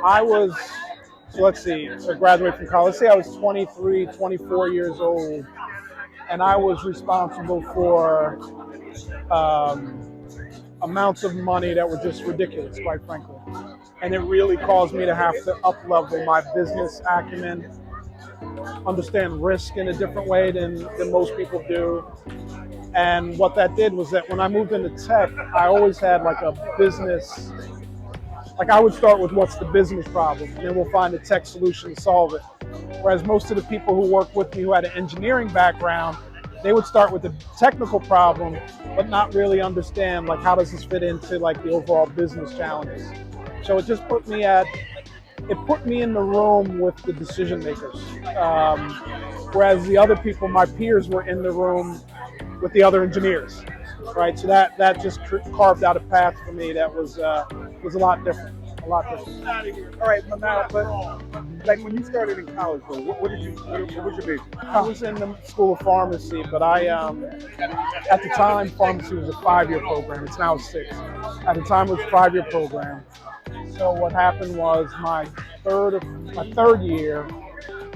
I was, so let's see, so graduated from college. Let's say I was 23, 24 years old, and I was responsible for amounts of money that were just ridiculous, quite frankly. And it really caused me to have to up-level my business acumen, understand risk in a different way than most people do. And what that did was that when I moved into tech, I always had like a business, like I would start with what's the business problem, and then we'll find a tech solution to solve it. Whereas most of the people who worked with me who had an engineering background, they would start with the technical problem, but not really understand like how does this fit into like the overall business challenges. So it just put me in the room with the decision makers. Whereas the other people, my peers, were in the room with the other engineers, right? So that just carved out a path for me that was a lot different, a lot different. All right, but now, like when you started in college, though, what was your major? I was in the School of Pharmacy, but I, at the time, pharmacy was a 5-year program. It's now 6. At the time, it was a 5-year program. So what happened was my third year,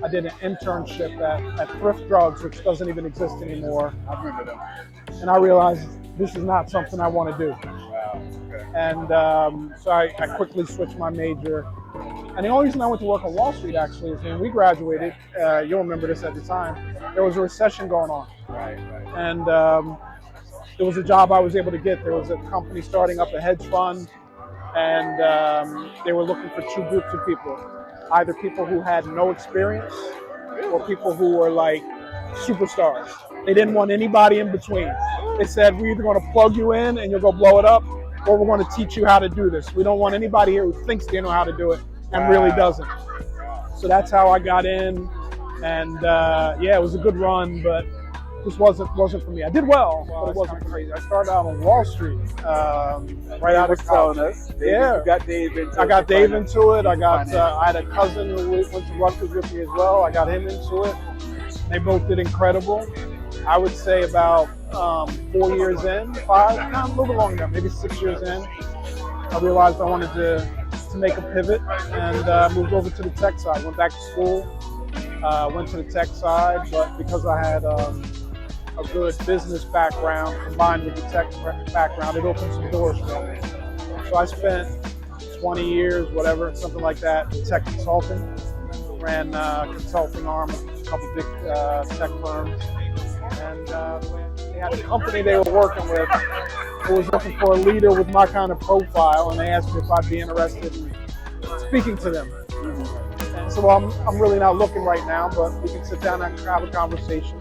I did an internship at Thrift Drugs, which doesn't even exist anymore. I remember them. And I realized this is not something I want to do. Wow. Okay. And so I quickly switched my major. And the only reason I went to work on Wall Street actually is when we graduated, you'll remember this at the time, there was a recession going on. Right. And it was a job I was able to get. There was a company starting up a hedge fund, and they were looking for 2 groups of people. Either people who had no experience or people who were like superstars. They didn't want anybody in between. They said, we're either going to plug you in and you'll go blow it up, or we're going to teach you how to do this. We don't want anybody here who thinks they know how to do it and really doesn't. So that's how I got in. And yeah, it was a good run, but this wasn't for me. I did well, but it wasn't crazy. I started out on Wall Street right out of college. Yeah, You got Dave into it. I got Dave into it. I had a cousin who went to Rutgers with me as well. I got him into it. They both did incredible. I would say about 4 years in, 5, no, a little bit longer, maybe 6 years in, I realized I wanted to make a pivot and moved over to the tech side. Went back to school, went to the tech side, but because I had a good business background combined with the tech background, it opened some doors for me. So I spent 20 years, whatever, something like that, in tech consulting. Ran a consulting arm of a couple big tech firms. And they had a company they were working with who was looking for a leader with my kind of profile, and they asked me if I'd be interested in speaking to them. And so I'm really not looking right now, but we can sit down and have a conversation.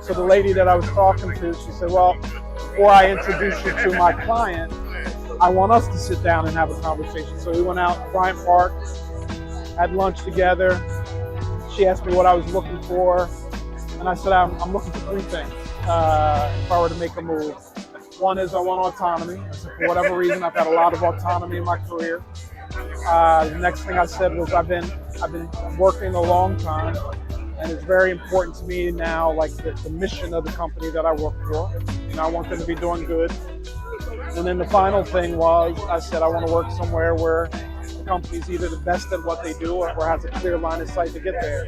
So the lady that I was talking to, she said, well, before I introduce you to my client, I want us to sit down and have a conversation. So we went out to Bryant Park, had lunch together. She asked me what I was looking for, and I said, I'm looking for 3 things if I were to make a move. One is I want autonomy. I said, for whatever reason, I've had a lot of autonomy in my career. The next thing I said was I've been working a long time, and it's very important to me now, like the mission of the company that I work for. I want them to be doing good. And then the final thing was, I said I want to work somewhere where the company's either the best at what they do or has a clear line of sight to get there.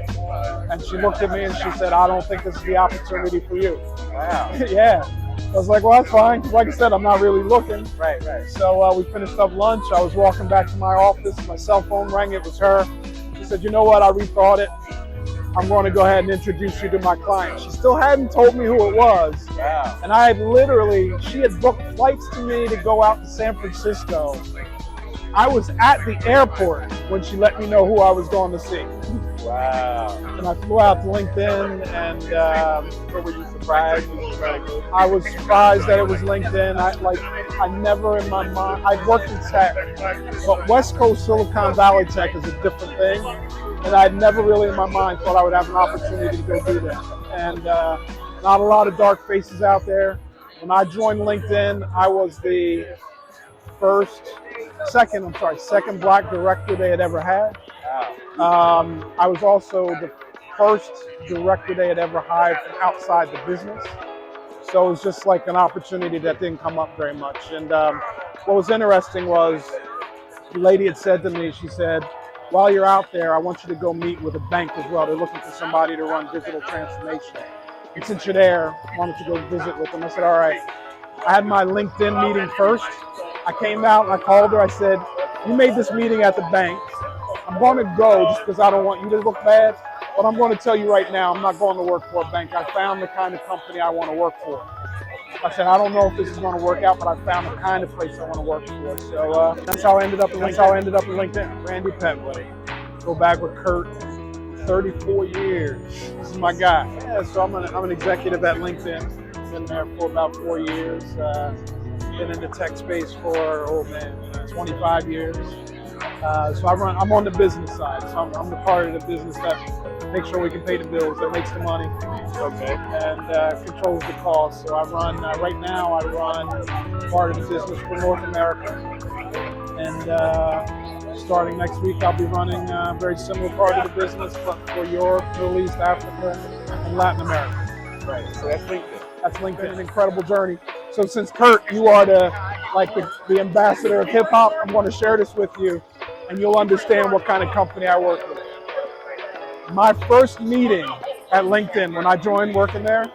And she looked at me and she said, I don't think this is the opportunity for you. Wow. Yeah. I was like, well, that's fine. Like I said, I'm not really looking. Right. So we finished up lunch. I was walking back to my office. My cell phone rang. It was her. She said, you know what? I rethought it. I'm going to go ahead and introduce you to my client. She still hadn't told me who it was. Wow. And she had booked flights to me to go out to San Francisco. I was at the airport when she let me know who I was going to see. Wow. And I flew out to LinkedIn, and Were you surprised? I was surprised that it was LinkedIn. I never in my mind, I'd worked in tech, but West Coast Silicon Valley tech is a different thing. And I'd never really in my mind thought I would have an opportunity to go do that. And not a lot of dark faces out there. When I joined LinkedIn, I was the second black director they had ever had. I was also the first director they had ever hired from outside the business. So it was just like an opportunity that didn't come up very much. And what was interesting was the lady had said to me, she said, while you're out there, I want you to go meet with a bank as well. They're looking for somebody to run digital transformation. And since you're there, why don't you go visit with them? I said, all right. I had my LinkedIn meeting first. I came out and I called her. I said, you made this meeting at the bank. I'm going to go just because I don't want you to look bad. But I'm going to tell you right now, I'm not going to work for a bank. I found the kind of company I want to work for. I said, I don't know if this is going to work out, but I found the kind of place I want to work for. So that's how I ended up in LinkedIn. Randy Petway. Go back with Kurt, 34 years. This is my guy. Yeah, so I'm an executive at LinkedIn. Been there for about 4 years. Been in the tech space for 25 years. So I'm on the business side. So I'm the part of the business that makes sure we can pay the bills, that makes the money, and controls the cost. So I run right now. I run part of the business for North America, and starting next week, I'll be running a very similar part of the business, but for Europe, Middle East, Africa, and Latin America. Right. So that's LinkedIn. That's LinkedIn, an incredible journey. So since Kurt, you are the ambassador of hip hop, I'm going to share this with you, and you'll understand what kind of company I work with. My first meeting at LinkedIn, when I joined working there,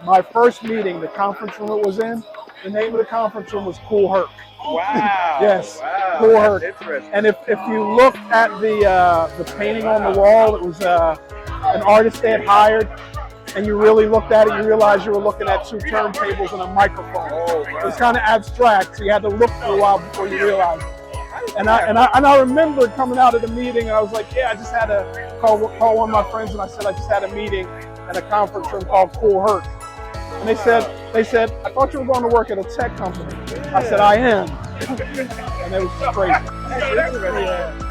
my first meeting, the conference room it was in, the name of the conference room was Kool Herc. Wow. Yes, wow. Kool Herc. Interesting. And if you look at the painting on the wall, it was an artist they had hired, and you really looked at it, you realized you were looking at two turntables and a microphone. Oh, wow. It was kind of abstract, so you had to look for a while before you realized it. And I remember coming out of the meeting, and I was like, yeah, I just had to call one of my friends, and I said I just had a meeting at a conference room called Kool Herc. And they said, I thought you were going to work at a tech company. I said, I am. And it was crazy. That's interesting. Yeah.